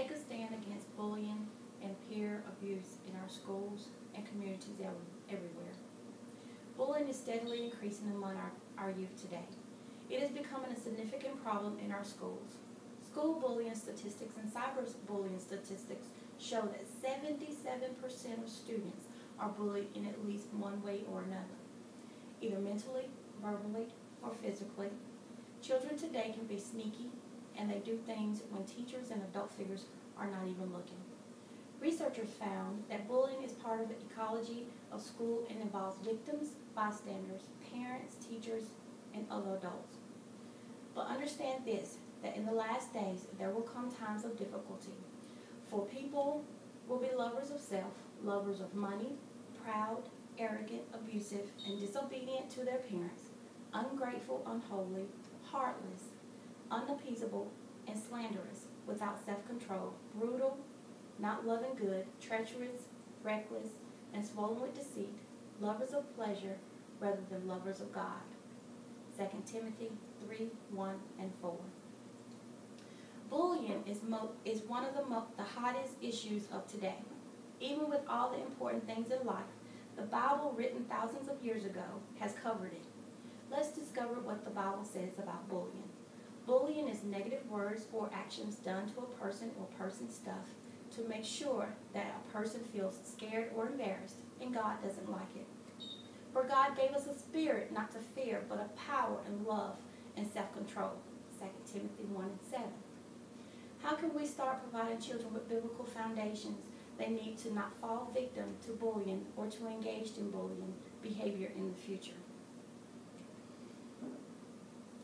take a stand against bullying and peer abuse in our schools and communities everywhere. Bullying is steadily increasing among our youth today. It is becoming a significant problem in our schools. School bullying statistics and cyberbullying statistics show that 77% of students are bullied in at least one way or another, either mentally, verbally, or physically. Children today can be sneaky, and they do things when teachers and adult figures are not even looking. Researchers found that bullying is part of the ecology of school and involves victims, bystanders, parents, teachers, and other adults. But understand this, that in the last days there will come times of difficulty. For people will be lovers of self, lovers of money, proud, arrogant, abusive, and disobedient to their parents, ungrateful, unholy, heartless, unappeasable, and slanderous, without self-control, brutal, not loving good, treacherous, reckless, and swollen with deceit, lovers of pleasure rather than lovers of God. 2 Timothy 3:1 and 4. Bullying is one of the hottest issues of today. Even with all the important things in life, the Bible, written thousands of years ago, has covered it. Let's discover what the Bible says about bullying. Bullying is negative words or actions done to a person or person's stuff to make sure that a person feels scared or embarrassed, and God doesn't like it. For God gave us a spirit not to fear, but of power and love and self-control. 2 Timothy 1 and 7. How can we start providing children with biblical foundations they need to not fall victim to bullying or to engage in bullying behavior in the future?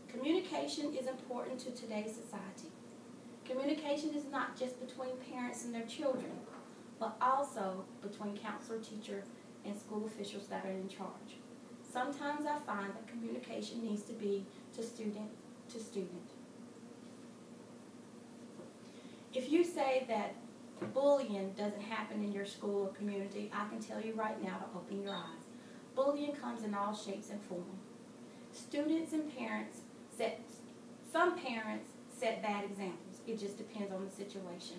Communication is important to today's society. Communication is not just between parents and their children, but also between counselor, teacher, and school officials that are in charge. Sometimes I find that communication needs to be to student to student. If you say that bullying doesn't happen in your school or community, I can tell you right now to open your eyes. Bullying comes in all shapes and forms. Students and parents some parents set bad examples. It just depends on the situation.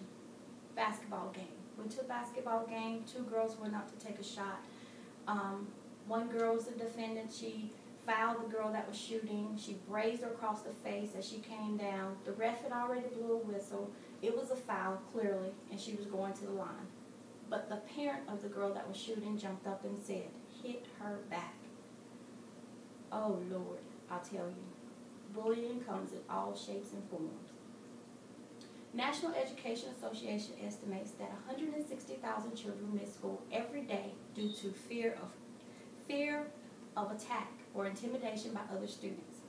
Basketball game. Went to a basketball game, two girls went up to take a shot. One girl was the defendant. She fouled the girl that was shooting. She grazed her across the face as she came down. The ref had already blew a whistle. It was a foul, clearly, and she was going to the line. But the parent of the girl that was shooting jumped up and said, "Hit her back." Oh, Lord, I'll tell you. Bullying comes in all shapes and forms. National Education Association estimates that 160,000 children miss school every day due to fear of attack or intimidation by other students.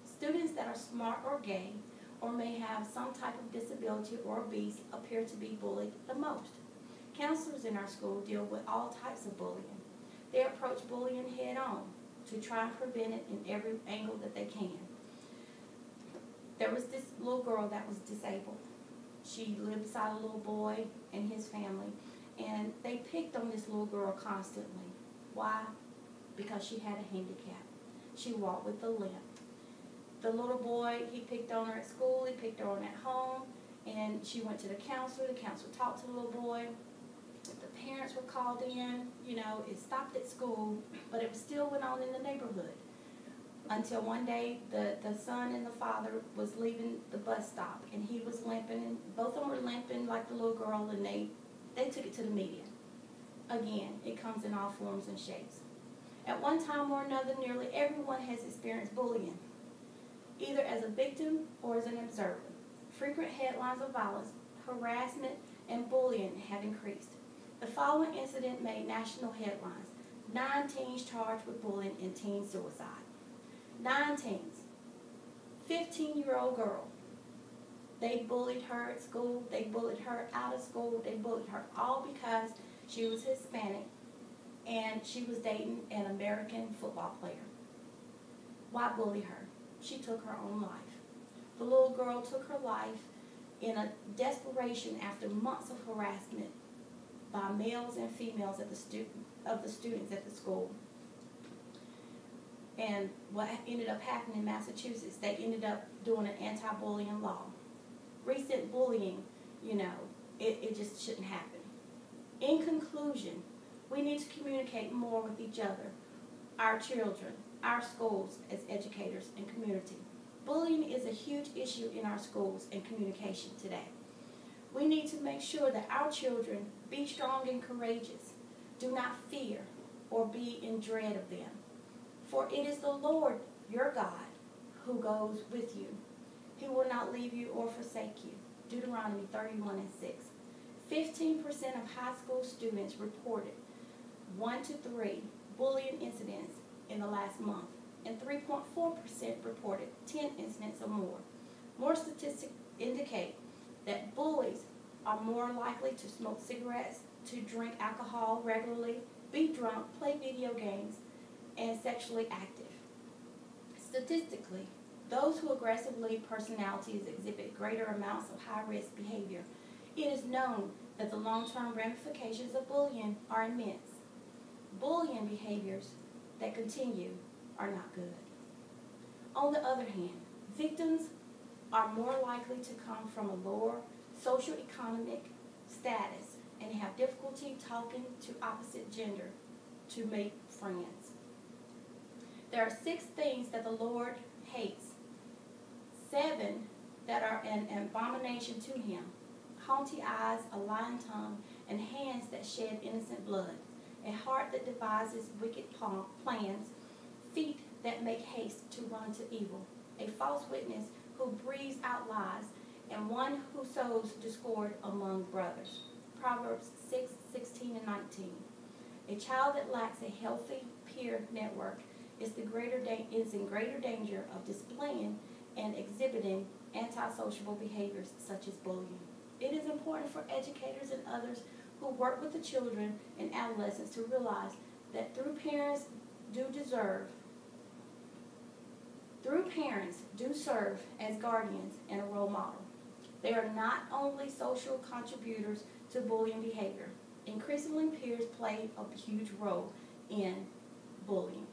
Students that are smart or gay or may have some type of disability or obese appear to be bullied the most. Counselors in our school deal with all types of bullying. They approach bullying head on to try and prevent it in every angle that they can. There was this little girl that was disabled. She lived beside a little boy and his family, and they picked on this little girl constantly. Why? Because she had a handicap. She walked with a limp. The little boy, he picked on her at school, he picked her on at home, and she went to the counselor. The counselor talked to the little boy. The parents were called in. It stopped at school, but it still went on in the neighborhood. Until one day, the son and the father was leaving the bus stop, and he was limping, and both of them were limping like the little girl, and they took it to the media. Again, it comes in all forms and shapes. At one time or another, nearly everyone has experienced bullying, either as a victim or as an observer. Frequent headlines of violence, harassment, and bullying have increased. The following incident made national headlines. 9 teens charged with bullying and teen suicide. 9 teens. 15-year-old girl. They bullied her at school. They bullied her out of school. They bullied her all because she was Hispanic and she was dating an American football player. Why bully her? She took her own life. The little girl took her life in a desperation after months of harassment by males and females of the students at the school. And what ended up happening in Massachusetts, they ended up doing an anti-bullying law. Recent bullying, it just shouldn't happen. In conclusion, we need to communicate more with each other, our children, our schools as educators and community. Bullying is a huge issue in our schools and communication today. We need to make sure that our children be strong and courageous, do not fear or be in dread of them. For it is the Lord your God who goes with you. He will not leave you or forsake you. Deuteronomy 31:6. 15% of high school students reported 1 to 3 bullying incidents in the last month, and 3.4% reported 10 incidents or more. More statistics indicate that bullies are more likely to smoke cigarettes, to drink alcohol regularly, be drunk, play video games, and sexually active. Statistically, those who aggressively personalities exhibit greater amounts of high-risk behavior. It is known that the long-term ramifications of bullying are immense. Bullying behaviors that continue are not good. On the other hand, victims are more likely to come from a lower socioeconomic status and have difficulty talking to opposite gender to make friends. There are 6 things that the Lord hates, 7 that are an abomination to him: haughty eyes, a lying tongue, and hands that shed innocent blood, a heart that devises wicked plans, feet that make haste to run to evil, a false witness who breathes out lies, and one who sows discord among brothers. Proverbs 6:16 and 19. A child that lacks a healthy peer network is in greater danger of displaying and exhibiting antisocial behaviors such as bullying. It is important for educators and others who work with the children and adolescents to realize that parents do serve as guardians and a role model. They are not only social contributors to bullying behavior. Increasingly, peers play a huge role in bullying.